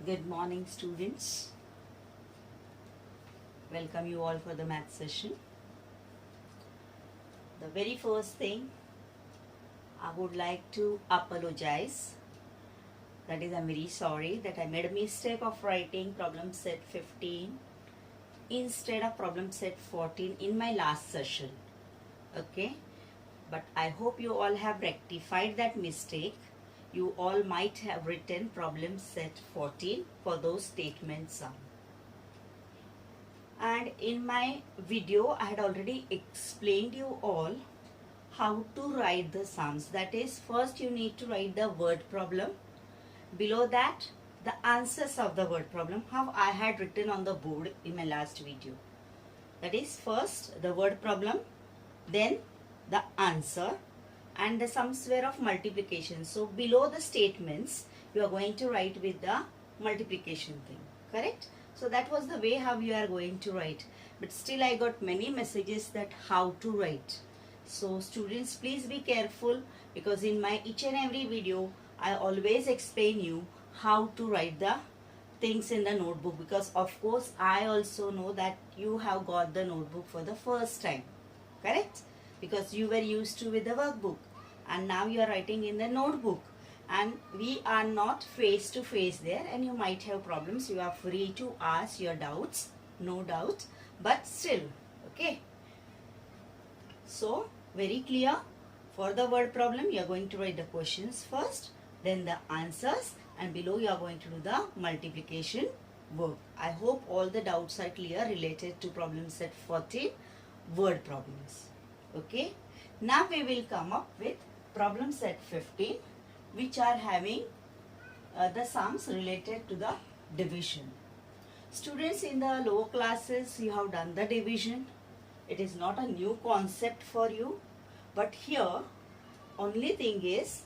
Good morning, students. Welcome you all for the math session. The very first thing, I would like to apologize. That is, I'm very sorry that I made a mistake of writing problem set 15 instead of problem set 14 in my last session. Okay, but I hope you all have rectified that mistake. You all might have written problem set 14 for those statement sum. And in my video I had already explained you all how to write the sums. That is, first you need to write the word problem, below that the answers of the word problem, how I had written on the board in my last video. That is, first the word problem, then the answer, and the sums were of multiplication. So below the statements you are going to write with the multiplication thing, correct? So that was the way how you are going to write. But still I got many messages that how to write. So students, please be careful, because in my each and every video I always explain you how to write the things in the notebook, because of course I also know that you have got the notebook for the first time, correct? Because you were used to with the workbook and now you are writing in the notebook, and we are not face to face there, and you might have problems. You are free to ask your doubts, no doubt, but still, okay? So very clear. For the word problem you are going to write the questions first, then the answers, and below you are going to do the multiplication work. I hope all the doubts are clear related to problem set 14 word problems. Okay, now we will come up with problem set 15, which are having the sums related to the division. Students, in the lower classes you have done the division. It is not a new concept for you, but here only thing is,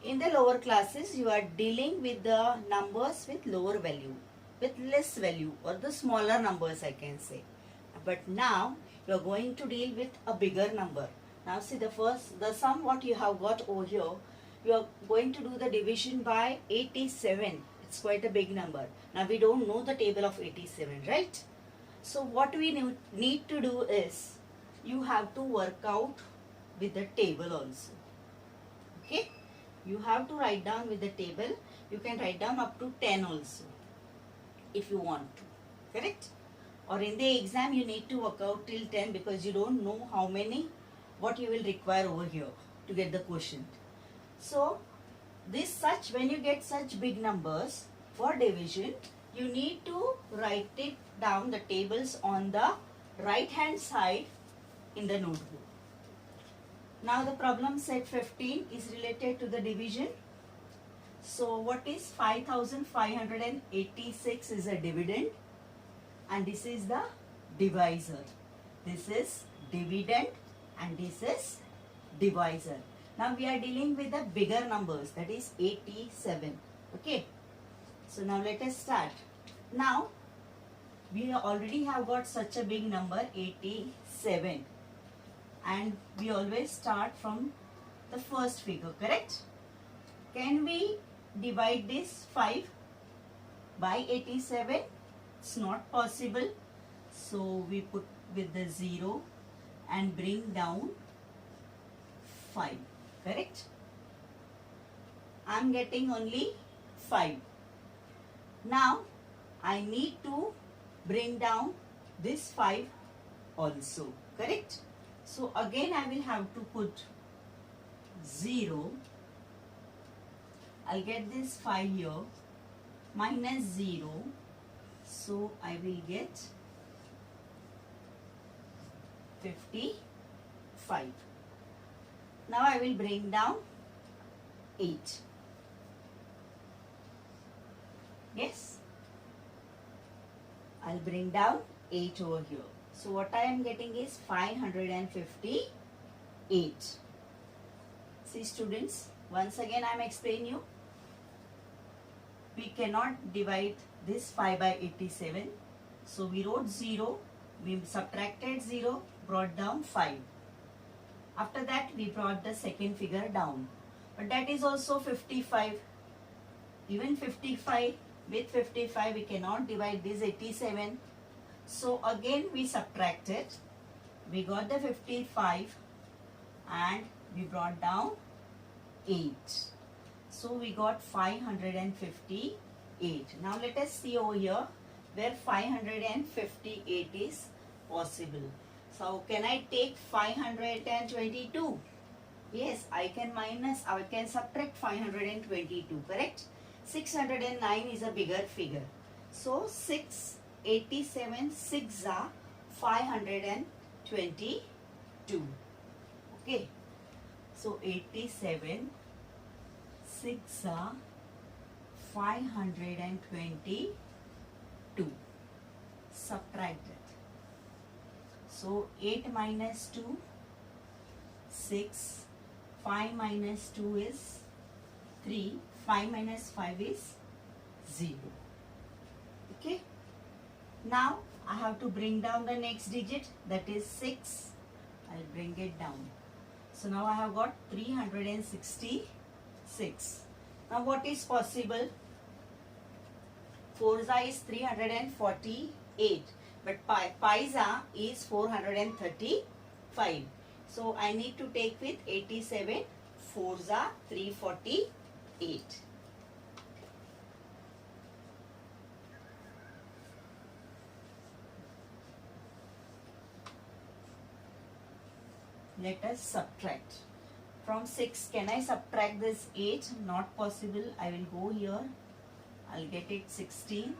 in the lower classes you are dealing with the numbers with lower value, with less value, or the smaller numbers I can say. But now you are going to deal with a bigger number. Now see, the sum what you have got over here, you are going to do the division by 87. It's quite a big number. Now we don't know the table of 87, right? So what we need to do is, you have to work out with the table also. Okay? You have to write down with the table. You can write down up to 10 also if you want to, correct? Or in the exam you need to work out till 10, because you don't know how many, what you will require over here to get the quotient. So when you get such big numbers for division, you need to write it down, the tables, on the right hand side in the notebook. Now the problem set 15 is related to the division. So what is 5586 is a dividend, and this is the divisor. This is dividend and this is divisor. Now we are dealing with the bigger numbers, that is 87. Okay. So now let us start. Now we already have got such a big number 87, and we always start from the first figure, correct? Can we divide this 5 by 87? It's not possible. So we put with the 0 and bring down 5, correct? I'm getting only 5. Now I need to bring down this 5 also, correct? So again I will have to put 0. I'll get this 5 here, minus 0. So I will get 55. Now I will bring down 8. Yes, I'll bring down 8 over here. So what I am getting is 558. See students, once again I am explaining you. We cannot divide this 5 by 87. So we wrote 0, we subtracted 0, brought down 5. After that we brought the second figure down. But that is also 55. Even 55 With 55 we cannot divide this 87. So again we subtract it. We got the 55 and we brought down 8. So we got 558. Now let us see over here where 558 is possible. So can I take 522? Yes, I can subtract 522, correct? 609 is a bigger figure. So 687, 6 are 522. Okay. So 87, 6 are 522. Subtract it. So 8 minus 2, 6. 5 minus 2 is 3. 5 minus 5 is 0. Okay. Now I have to bring down the next digit, that is 6. I'll bring it down. So now I have got 366. Now what is possible? 4 is 348, but Pisa is 435. So I need to take with 87. 4 are 348. Let us subtract. From 6, can I subtract this 8? Not possible. I will go here. I'll get it 16.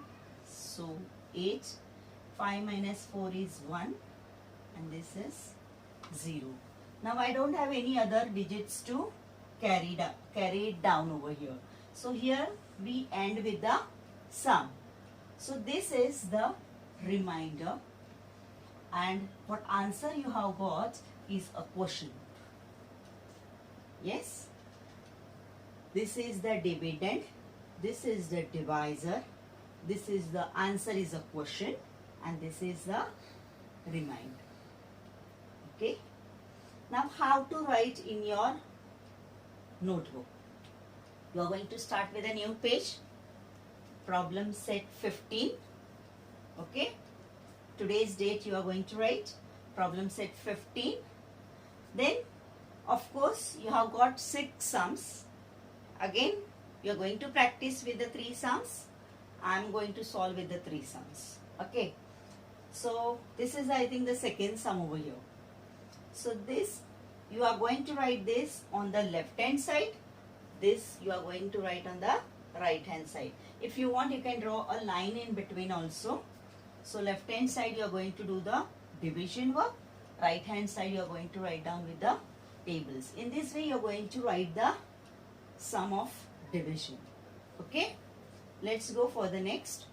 So 8. 5 minus 4 is 1. And this is 0. Now I don't have any other digits to carry it down over here. So here we end with the sum. So this is the remainder. And what answer you have got is a quotient. Yes. This is the dividend. This is the divisor. This is the answer is a quotient. And this is the remainder. Okay. Now how to write in your notebook? You are going to start with a new page. Problem set 15. Okay. Today's date you are going to write. Problem set 15. Then of course you have got 6 sums. Again you are going to practice with the 3 sums. I am going to solve with the 3 sums. Okay. So this is I think the second sum over here. So this you are going to write this on the left hand side. This you are going to write on the right hand side. If you want you can draw a line in between also. So left hand side you are going to do the division work. Right hand side you are going to write down with the tables. In this way you are going to write the sum of division. Okay. Let's go for the next.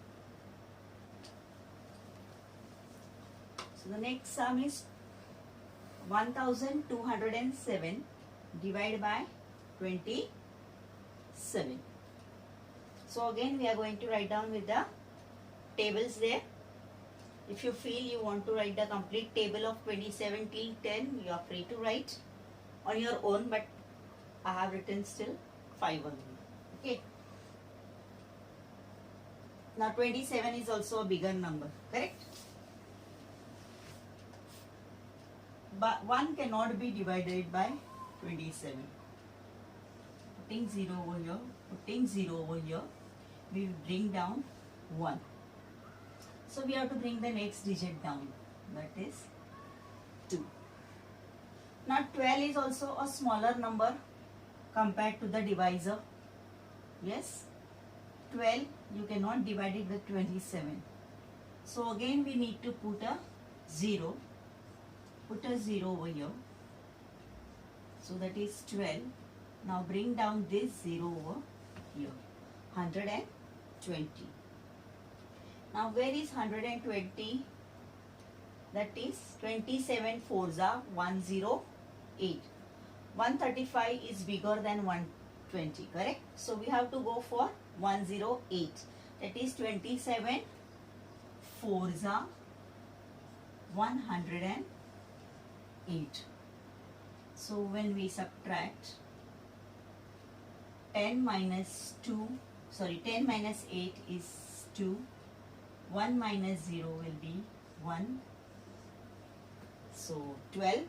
So the next sum is 1207 divided by 27. So again we are going to write down with the tables there. If you feel you want to write the complete table of 27 till 10, you are free to write on your own, but I have written still 5 only. Okay. Now 27 is also a bigger number, correct? But 1 cannot be divided by 27. Putting 0 over here, we will bring down 1. So we have to bring the next digit down, that is 2. Now 12 is also a smaller number compared to the divisor. Yes, 12 you cannot divide it with 27. So again we need to put a 0. Put a 0 over here. So that is 12. Now bring down this 0 over here. 120. Now where is 120? That is 27 4s are 108. 135 is bigger than 120, correct? So we have to go for 108. That is 27 4s are 108. So when we subtract 10 minus 2 sorry, 10 minus 8 is 2. 1 minus 0 will be 1. So 12.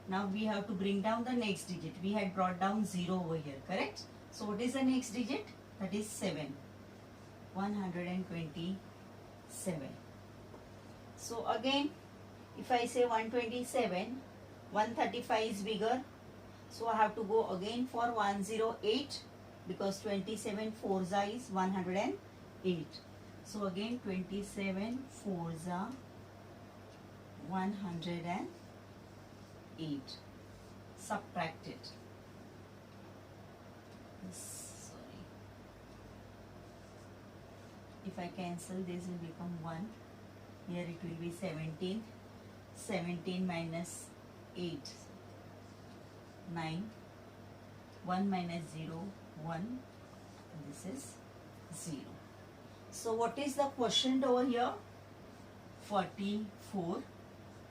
Now we have to bring down the next digit. We had brought down 0 over here, correct? So what is the next digit? That is 7. 127. So again, if I say 127, 135 is bigger. So I have to go again for 108 because 27 4s is 108. So again 27 4s 108. Subtract it. Sorry. If I cancel, this will become 1. Here it will be 17. 17 minus 8. 9. 1 minus 0, 1. This is 0. So what is the quotient over here? 44.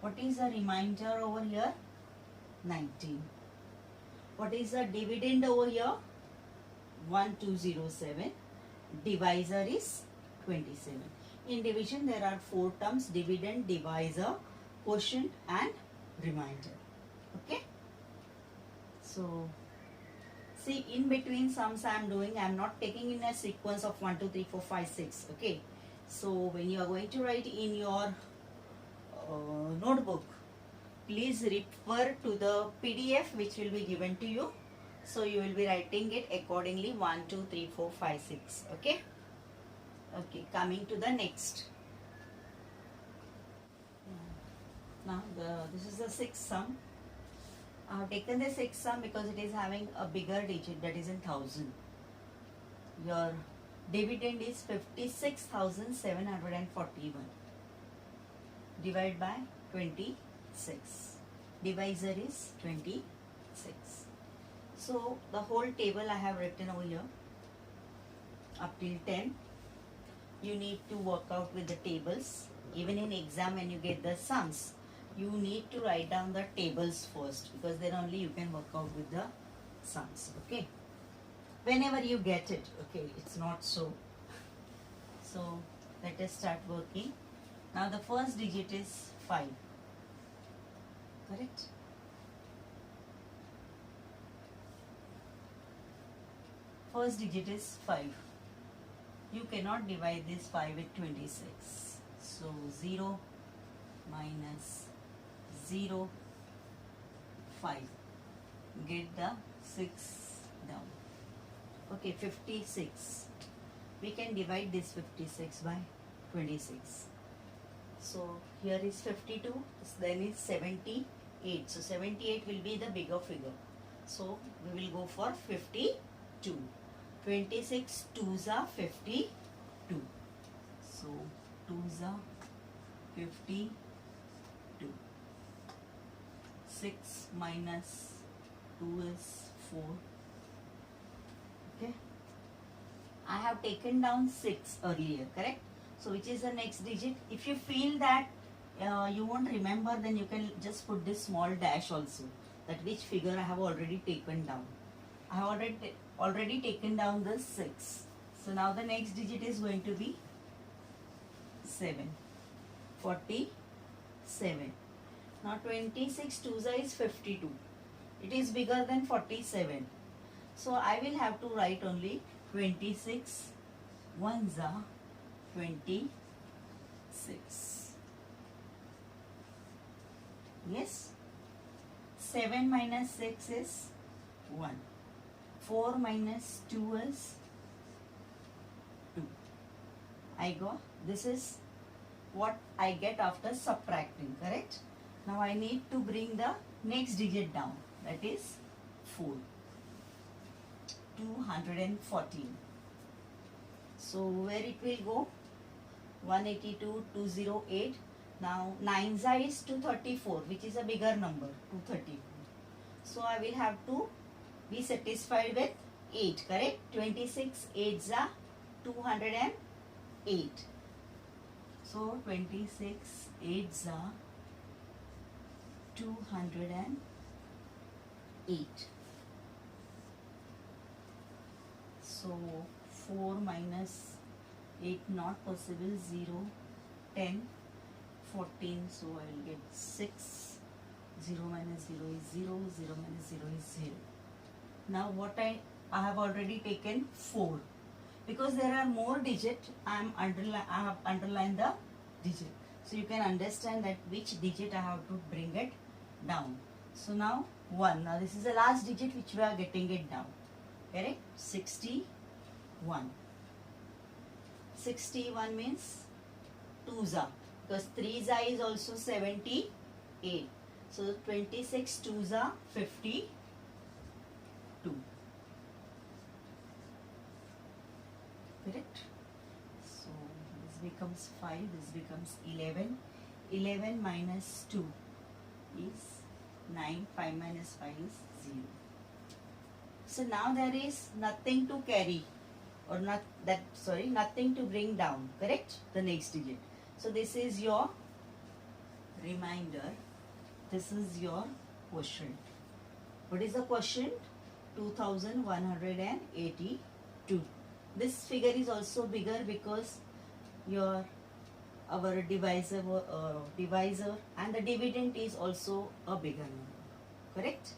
What is the remainder over here? 19. What is the dividend over here? 1207. Divisor is 27. In division there are 4 terms: dividend, divisor, quotient and remainder. Okay. So see, in between sums I am doing, I am not taking in a sequence of 1, 2, 3, 4, 5, 6. Okay. So when you are going to write in your notebook, please refer to the PDF which will be given to you. So you will be writing it accordingly: 1, 2, 3, 4, 5, 6. Okay. Okay. Coming to the next. Now this is the sixth sum. I have taken the sixth sum because it is having a bigger digit, that is in 1000. Your dividend is 56,741. Divide by 26. Divisor is 26. So the whole table I have written over here up till 10. You need to work out with the tables. Even in exam when you get the sums, you need to write down the tables first, because then only you can work out with the sums. Okay. Whenever you get it. Okay. It's not so. So let us start working. Now the first digit is 5. Correct? First digit is 5. You cannot divide this 5 with 26. So 0 minus 0, 5. Get the 6 down. Okay, 56. We can divide this 56 by 26. So here is 52, then is 78. So 78 will be the bigger figure. So we will go for 52. 26 2s are 52. So 2s are 52. 6 minus 2 is 4. Okay. I have taken down 6 earlier, correct? So which is the next digit? If you feel that you won't remember, then you can just put this small dash also, that which figure I have already taken down. I have already taken down the 6. So now the next digit is going to be 7. 47. Now 26 2s is 52. It is bigger than 47. So I will have to write only 26 1s are 26. Yes. 7 minus 6 is 1. 4 minus 2 is 2. I got, this is what I get after subtracting, correct? Now I need to bring the next digit down, that is 4. 214. So where it will go? 182, 208. Now 9s is 234, which is a bigger number, 234. So I will have to be satisfied with 8, correct? 26 8s are 208. So 26 8s are 208. So 4 minus 8 not possible, 0, 10, 14, so I will get 6, 0 minus 0 is 0, 0 minus 0 is 0. Now what I have already taken 4. Because there are more digits, I have underlined the digit. So you can understand that which digit I have to bring it down. So now 1. Now this is the last digit which we are getting it down. Correct? 61. 61 means 2s are. Because 3s are is also 78. So 26 2s are 52. Correct? So this becomes 5, this becomes 11. 11 minus 2 is 9, 5 minus 5 is 0. So now there is nothing to carry or nothing to bring down, correct? The next digit. So this is your reminder. This is your quotient. What is the quotient? 2182. This figure is also bigger because our divisor and the dividend is also a bigger number, correct?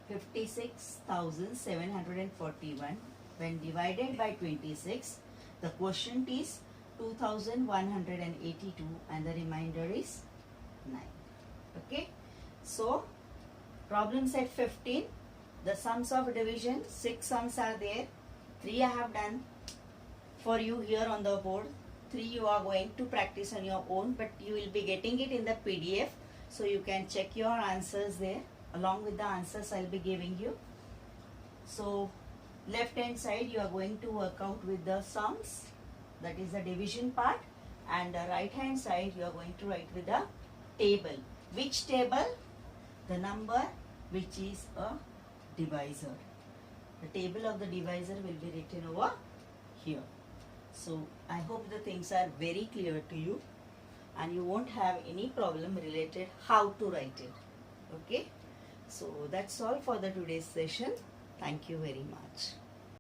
56,741 when divided by 26, the quotient is 2182 and the remainder is 9. Okay, so problem set 15, the sums of division, 6 sums are there. 3 I have done for you here on the board. 3 you are going to practice on your own, but you will be getting it in the PDF, so you can check your answers there. Along with the answers I will be giving you. So left hand side you are going to work out with the sums, that is the division part, and the right hand side you are going to write with the table. Which table? The number which is a divisor. The table of the divisor will be written over here. So I hope the things are very clear to you and you won't have any problem related how to write it. Okay. So that's all for the today's session. Thank you very much.